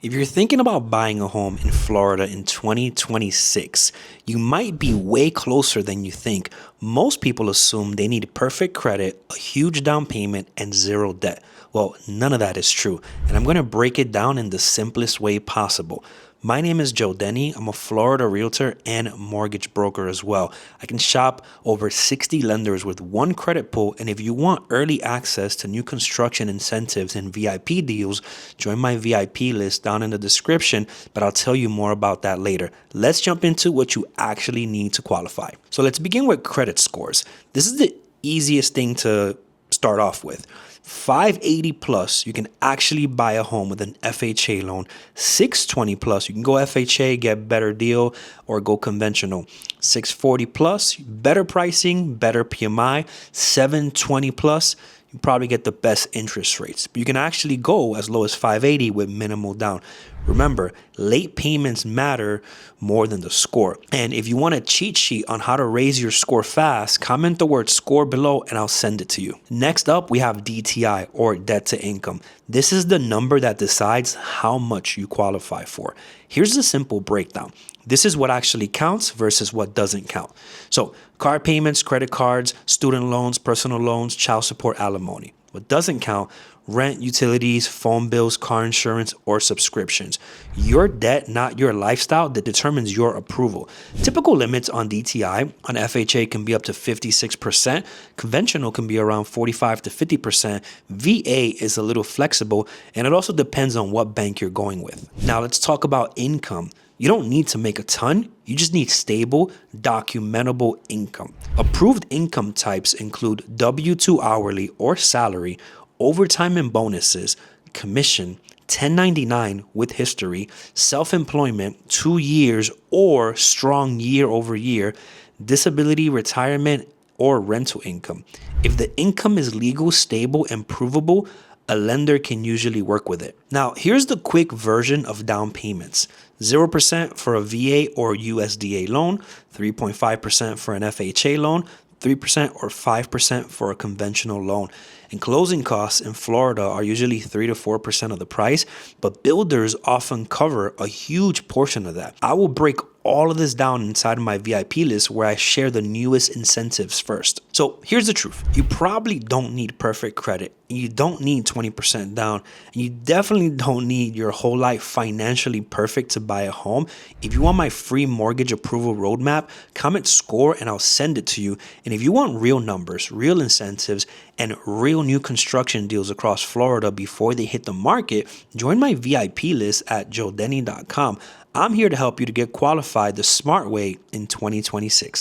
If you're thinking about buying a home in Florida in 2026, you might be way closer than you think. Most people assume they need perfect credit, a huge down payment, and zero debt. Well, none of that is true, and I'm going to break it down in the simplest way possible. My name is Joe Denny. I'm a Florida realtor and mortgage broker as well. I can shop over 60 lenders with one credit pull, and if you want early access to new construction incentives and VIP deals, join my VIP list down in the description, but I'll tell you more about that later. Let's jump into what you actually need to qualify. So let's begin with credit scores. This is the easiest thing to start off with. 580 plus, you can actually buy a home with an FHA loan. 620 plus, you can go FHA, get better deal, or go conventional. 640 plus, better pricing, better PMI. 720 plus, you probably get the best interest rates. But you can actually go as low as 580 with minimal down. Remember, late payments matter more than the score. And if you want a cheat sheet on how to raise your score fast, comment the word score below and I'll send it to you. Next up, we have DTI, or debt to income. This is the number that decides how much you qualify for. Here's a simple breakdown. This is what actually counts versus what doesn't count. So car payments, credit cards, student loans, personal loans, child support, alimony. What doesn't count: rent, utilities, phone bills, car insurance, or subscriptions. Your debt, not your lifestyle, that determines your approval. Typical limits on DTI on FHA can be up to 56%. Conventional can be around 45 to 50%. VA is a little flexible, and it also depends on what bank you're going with. Now let's talk about income. You don't need to make a ton. You just need stable, documentable income. Approved income types include W-2 hourly or salary, overtime and bonuses, commission, 1099 with history, self-employment, 2 years or strong year over year, disability, retirement, or rental income. If the income is legal, stable, and provable, a lender can usually work with it. Now, here's the quick version of down payments. 0% for a VA or USDA loan, 3.5% for an FHA loan, 3% or 5% for a conventional loan. And closing costs in Florida are usually 3 to 4% of the price, but builders often cover a huge portion of that. I will break all of this down inside of my VIP list where I share the newest incentives first. So here's the truth. You probably don't need perfect credit. You don't need 20% down. And you definitely don't need your whole life financially perfect to buy a home. If you want my free mortgage approval roadmap, comment score and I'll send it to you. And if you want real numbers, real incentives, and real new construction deals across Florida before they hit the market, join my VIP list at joedenny.com. I'm here to help you to get qualified the smart way in 2026.